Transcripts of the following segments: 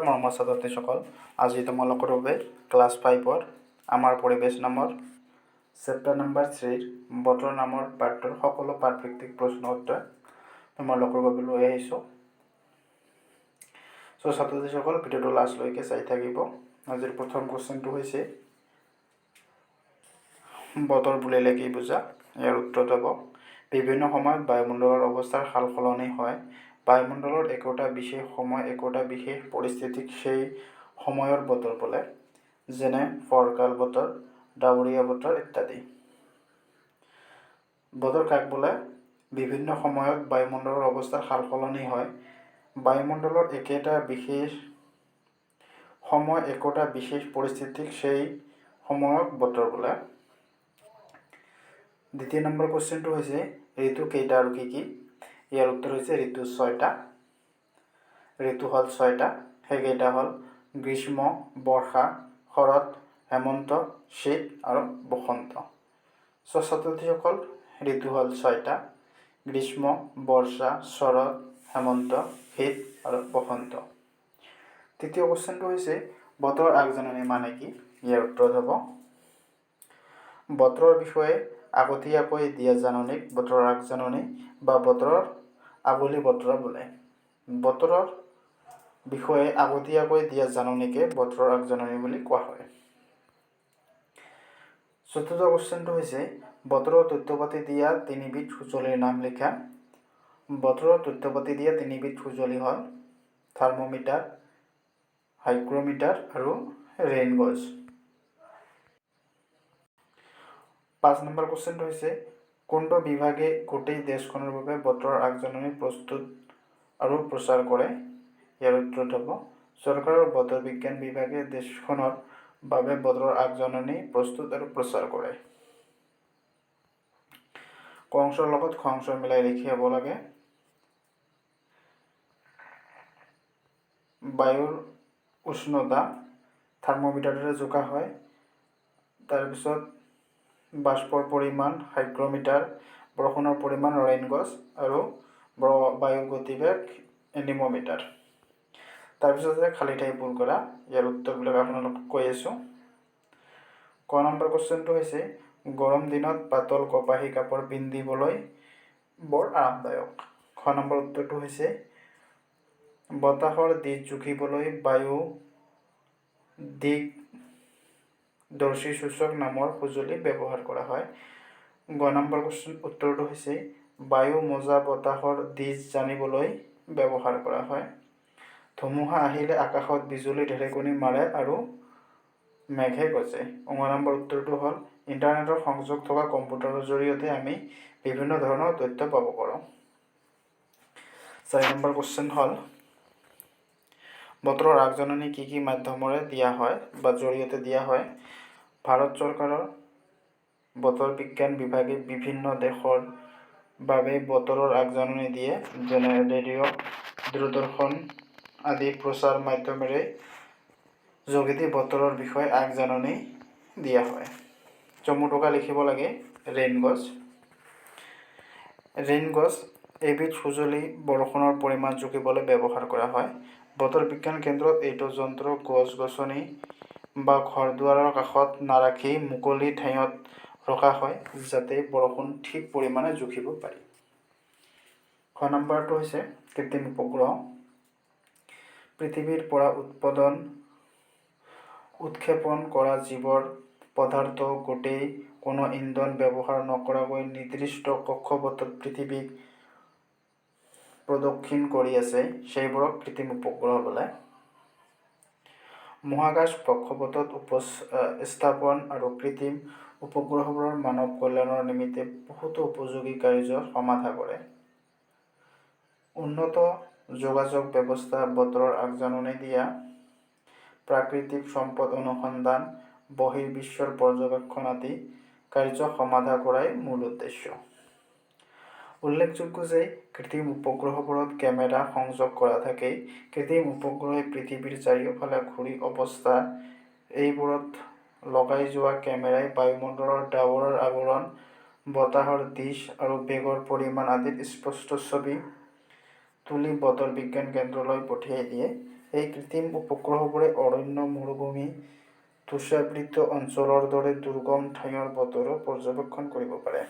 মৰমৰ ছাত্ৰ-ছাত্ৰীসকল, আজি তোমালোকৰ বাবে ক্লাছ 5ৰ আমাৰ পৰিৱেশ নামৰ চেপ্টাৰ নম্বৰ 3 বতৰ নামৰ পাঠটোৰ সকলো পাঠভিত্তিক প্ৰশ্ন উত্তৰ তোমালোকৰ বাবে লৈ আহিছোঁ। ছাত্ৰ-ছাত্ৰীসকল ভিডিঅ'টো লাষ্টলৈকে চাই থাকিব। আজিৰ প্ৰথম কুৱেশ্যনটো হৈছে বতৰ বুলিলে কি বুজা? ইয়াৰ উত্তৰ হ'ব বিভিন্ন সময়ত বায়ুমণ্ডলৰ অৱস্থাৰ সাল সলনি হয়। বায়ুমণ্ডলৰ একোটা বিশেষ সময় একোটা বিশেষ পৰিস্থিতিক সেই সময়ৰ বতৰ বোলে, যেনে ফৰকাল বতৰ, ডাৱৰীয়া বতৰ ইত্যাদি। বতৰ কাক বোলে? বিভিন্ন সময়ত বায়ুমণ্ডলৰ অৱস্থাৰ সাল সলনি হয়। বায়ুমণ্ডলৰ একেটা বিশেষ সময় একোটা বিশেষ পৰিস্থিতিক সেই সময়ক বতৰ বোলে। দ্বিতীয় নম্বৰ কুৱেশ্যনটো হৈছে ঋতু কেইটা আৰু কি কি? ইয়াৰ উত্তৰ হৈছে ঋতু 6টা। ঋতু হ'ল 6টা। সেইকেইটা হ'ল গ্ৰীষ্ম, বৰ্ষা, শৰৎ, হেমন্ত, শীত আৰু বসন্ত। ছাত্ৰ-ছাত্ৰীসকল ঋতু হ'ল 6টা: গ্ৰীষ্ম, বৰ্ষা, শৰৎ, হেমন্ত, শীত আৰু বসন্ত। তৃতীয় কুৱেশ্যনটো হৈছে বতৰৰ আগজাননী মানে কি? ইয়াৰ উত্তৰ হ'ব বতৰৰ বিষয়ে আগতীয়াকৈ দিয়া জাননীক বতৰৰ আগজাননী বা বতৰৰ আগলি বতৰা বোলে। বতৰৰ বিষয়ে আগতীয়াকৈ দিয়া জাননীকে বতৰৰ আগজাননী বুলি কোৱা হয়। চতুৰ্থ কুৱেশ্যনটো হৈছে বতৰৰ তথ্যপাতি দিয়া তিনিবিধ সঁজুলিৰ নাম লিখা। বতৰৰ তথ্যপাতি দিয়া তিনিবিধ সঁজুলি হ'ল থাৰ্মোমিটাৰ, হাইগ্ৰমিটাৰ আৰু ৰেইন গজ। 5 নম্বৰ কুৱেশ্যনটো হৈছে কোনটো বিভাগে গোটেই দেশখনৰ বাবে বতৰৰ আগজাননী প্ৰস্তুত আৰু প্ৰচাৰ কৰে? ইয়াৰ উত্তৰ হ'ব চৰকাৰৰ বতৰ বিজ্ঞান বিভাগে দেশখনৰ বাবে বতৰৰ আগজাননী প্ৰস্তুত আৰু প্ৰচাৰ কৰে। ক অংশৰ লগত খ অংশ মিলাই লিখি হ'ব লাগে। বায়ুৰ উষ্ণতা থাৰ্মোমিটাৰেৰে জোখা হয়। তাৰপিছত বাষ্পৰ পৰিমাণ হাইগ্ৰমিটাৰ, বৰষুণৰ পৰিমাণ ৰেইন গজ আৰু বায়ুৰ গতিবেগ এনিমোমিটাৰ। তাৰপিছতে খালী ঠাই পূৰ কৰা। ইয়াৰ উত্তৰবিলাক আপোনালোকক কৈ আছোঁ। ক নম্বৰ কুৱেশ্যনটো হৈছে গৰম দিনত পাতল কপাহী কাপোৰ পিন্ধিবলৈ বৰ আৰামদায়ক। খ নম্বৰ উত্তৰটো হৈছে বতাহৰ দিশ জুখিবলৈ বায়ু দিগদৰ্শী সূচক নামৰ সঁজুলি ব্যৱহাৰ কৰা হয়। গ নম্বৰ উত্তৰটো হৈছে বায়ু মোজা বতাহৰ দিশ জানিবলৈ ব্যৱহাৰ কৰা হয়। ধুমুহা আহিলে আকাশত বিজুলী ঢেৰেকনি মাৰে আৰু মেঘে গজে। ঙ নম্বৰ উত্তৰটো হ'ল ইণ্টাৰনেটৰ সংযোগ থকা কম্পিউটাৰৰ জৰিয়তে আমি বিভিন্ন ধৰণৰ তথ্য পাব পাৰোঁ। 4 নম্বৰ কুৱেশ্যন হ'ল বতৰৰ আগজাননী কি কি মাধ্যমেৰে দিয়া হয় বা জৰিয়তে দিয়া হয়? ভাৰত চৰকাৰৰ বতৰ বিজ্ঞান বিভাগে বিভিন্ন দেশৰ বাবে বতৰৰ আগজাননী দিয়ে, যেনে ৰেডিঅ', দূৰদৰ্শন আদি প্ৰচাৰ মাধ্যমেৰে যোগেদি বতৰৰ বিষয়ে আগজাননী দিয়া হয়। চমু টোকা লিখিব লাগে ৰেইন গজ। ৰেইন গজ এবিধ সঁজুলি বৰষুণৰ পৰিমাণ জুখিবলৈ ব্যৱহাৰ কৰা হয়। বতৰ বিজ্ঞান কেন্দ্ৰত এইটো যন্ত্ৰ গছ-গছনি বা ঘৰ-দুৱাৰৰ কাষত নাৰাখি মুকলি ঠাইত ৰখা হয়, যাতে বৰষুণ ঠিক পৰিমাণে জুখিব পাৰি। খ নম্বৰটো হৈছে কৃত্ৰিম উপগ্ৰহ। পৃথিৱীৰ পৰা উৎক্ষেপণ কৰা জীৱৰ পদাৰ্থ গোটেই কোনো ইন্ধন ব্যৱহাৰ নকৰাকৈ নিৰ্দিষ্ট কক্ষপথত পৃথিৱীক প্ৰদক্ষিণ কৰি আছে, সেইবোৰক কৃত্ৰিম উপগ্ৰহ বোলে। মহাকাশ কক্ষপথত স্থাপন আৰু কৃত্ৰিম উপগ্ৰহবোৰৰ মানৱ কল্যাণৰ নিমিত্তে বহুতো উপযোগী কাৰ্যৰ সমাধা কৰে। উন্নত যোগাযোগ ব্যৱস্থা, বতৰৰ আগজাননী দিয়া, প্ৰাকৃতিক সম্পদ অনুসন্ধান, বহিৰ্বিশ্বৰ পৰ্যবেক্ষণ আদি কাৰ্য সমাধা কৰাই মূল উদ্দেশ্য। উল্লেখযোগ্য যে কৃত্ৰিম উপগ্ৰহবোৰত কেমেৰা সংযোগ কৰা থাকেই। কৃত্ৰিম উপগ্ৰহে পৃথিৱীৰ চাৰিওফালে ঘূৰি অৱস্থা এইবোৰত লগাই যোৱা কেমেৰাই বায়ুমণ্ডলৰ ডাৱৰৰ আৱৰণ, বতাহৰ দিশ আৰু বেগৰ পৰিমাণ আদিৰ স্পষ্ট ছবি তুলি বতৰ বিজ্ঞান কেন্দ্ৰলৈ পঠিয়াই দিয়ে। এই কৃত্ৰিম উপগ্ৰহবোৰে অৰণ্য, মৰুভূমি, তুষাৰাবৃত অঞ্চলৰ দৰে দুৰ্গম ঠাইৰ বতৰো পৰ্যবেক্ষণ কৰিব পাৰে।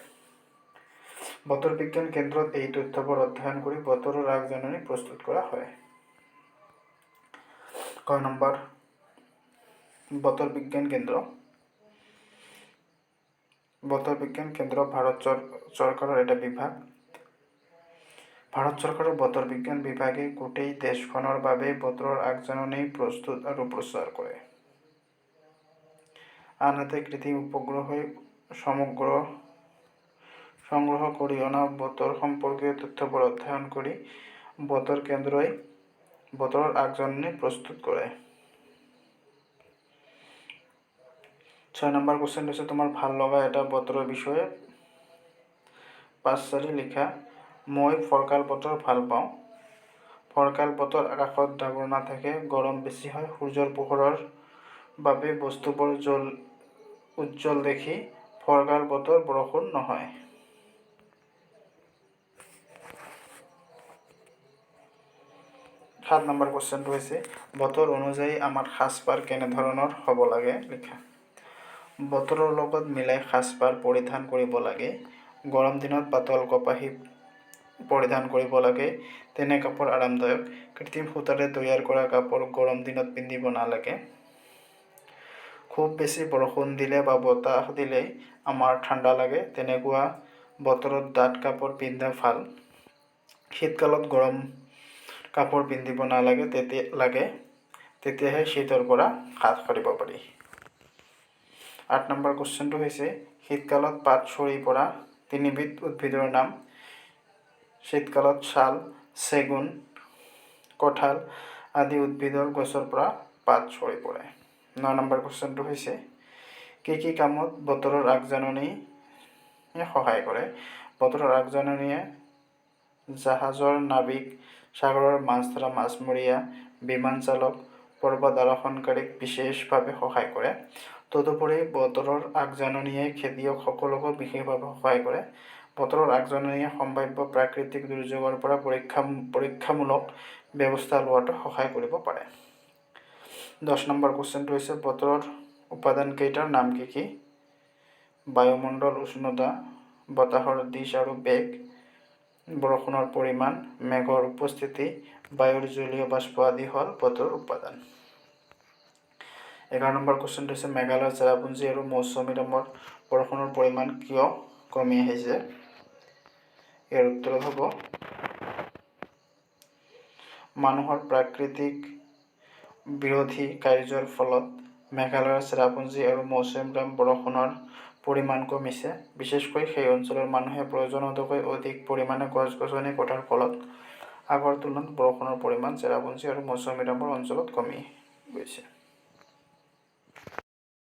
বতৰ বিজ্ঞান কেন্দ্ৰত এই তথ্যবোৰ অধ্যয়ন কৰি বতৰৰ আগজাননী প্ৰস্তুত কৰা হয়। ক নম্বৰ, বতৰ বিজ্ঞান কেন্দ্ৰ। বতৰ বিজ্ঞান কেন্দ্ৰ ভাৰত চৰকাৰৰ এটা বিভাগ। ভাৰত চৰকাৰৰ বতৰ বিজ্ঞান বিভাগে গোটেই দেশখনৰ বাবে বতৰৰ আগজাননী প্ৰস্তুত আৰু প্ৰচাৰ কৰে। আনহাতে কৃত্ৰিম উপগ্ৰহই সংগ্ৰহ কৰি অনা বতৰ সম্পৰ্কীয় তথ্যবোৰ অধ্যয়ন কৰি বতৰ কেন্দ্ৰই বতৰৰ আগজাননী প্ৰস্তুত কৰে। 6 নম্বৰ কুৱেশ্যন হৈছে তোমাৰ ভাল লগা এটা বতৰৰ বিষয়ে 5-4 লিখা। মই ফৰকাল বতৰ ভাল পাওঁ। ফৰকাল বতৰ আকাশত ডাৱৰ নাথাকে, গৰম বেছি হয়, সূৰ্যৰ পোহৰৰ বাবে বস্তুবোৰ উজ্জ্বল দেখি ফৰকাল বতৰ বৰষুণ নহয়। 7 নম্বৰ কুৱেশ্যনটো হৈছে বতৰ অনুযায়ী আমাৰ সাজপাৰ কেনেধৰণৰ হ'ব লাগে লিখা। বতৰৰ লগত মিলাই সাজপাৰ পৰিধান কৰিব লাগে। গৰম দিনত পাতল কপাহী পৰিধান কৰিব লাগে। তেনে কাপোৰ আৰামদায়ক। কৃত্ৰিম সূতাৰে তৈয়াৰ কৰা কাপোৰ গৰম দিনত পিন্ধিব নালাগে। খুব বেছি বৰষুণ দিলে বা বতাহ দিলেই আমাৰ ঠাণ্ডা লাগে। তেনেকুৱা বতৰত ডাঠ কাপোৰ পিন্ধা ভাল। শীতকালত গৰম কাপোৰ পিন্ধিব নালাগে, তেতিয়াহে শীতৰ পৰা হাত সাৰিব পাৰি। 8 নম্বৰ কুৱেশ্যনটো হৈছে শীতকালত পাত সৰি পৰা 3বিধ উদ্ভিদৰ নাম। শীতকালত শাল, চেগুন, কঁঠাল আদি উদ্ভিদৰ গছৰ পৰা পাত সৰি পৰে। 9 নম্বৰ কুৱেশ্যনটো হৈছে কি কামত বতৰৰ আগজাননীয়ে সহায় কৰে। বতৰৰ আগজাননীয়ে জাহাজৰ নাবিক, সাগৰৰ মাছ ধৰা মাছমৰীয়া, বিমান চালক, পৰ্বত আৰোহণকাৰীক বিশেষভাৱে সহায় কৰে। তদুপৰি বতৰৰ আগজাননীয়ে খেতিয়কসকলকো বিশেষভাৱে সহায় কৰে। বতৰৰ আগজাননীয়ে সম্ভাৱ্য প্ৰাকৃতিক দুৰ্যোগৰ পৰা পৰীক্ষামূলক ব্যৱস্থা লোৱাটো সহায় কৰিব পাৰে। 10 নম্বৰ কুৱেশ্যনটো হৈছে বতৰৰ উপাদানকেইটাৰ নাম কি? বায়ুমণ্ডল, উষ্ণতা, বতাহৰ দিশ আৰু বেগ, বৰষুণৰ পৰিমাণ, মেঘৰ উপস্থিতি, বায়ুৰ জলীয় বাষ্প আদি হ'ল বতৰৰ উপাদান। 11 নম্বৰ কুৱেশ্যনটো হৈছে মেঘালয়ৰ চেৰাপুঞ্জী আৰু মৌচিনৰামৰ বৰষুণৰ পৰিমাণ কিয় কমি আহিছে? ইয়াৰ উত্তৰ হ'ব মানুহৰ প্ৰাকৃতিক বিৰোধী কাৰ্যৰ ফলত মেঘালয়ৰ চেৰাপুঞ্জী আৰু মৌচিনৰাম বৰষুণৰ পৰিমাণ কমিছে। বিশেষকৈ সেই অঞ্চলৰ মানুহে প্ৰয়োজনতকৈ অধিক পৰিমাণে গছ-গছনি কটাৰ ফলত আগৰ তুলনাত বৰষুণৰ পৰিমাণ চেৰাপুঞ্জী আৰু মৌচিনৰামৰ অঞ্চলত কমি গৈছে।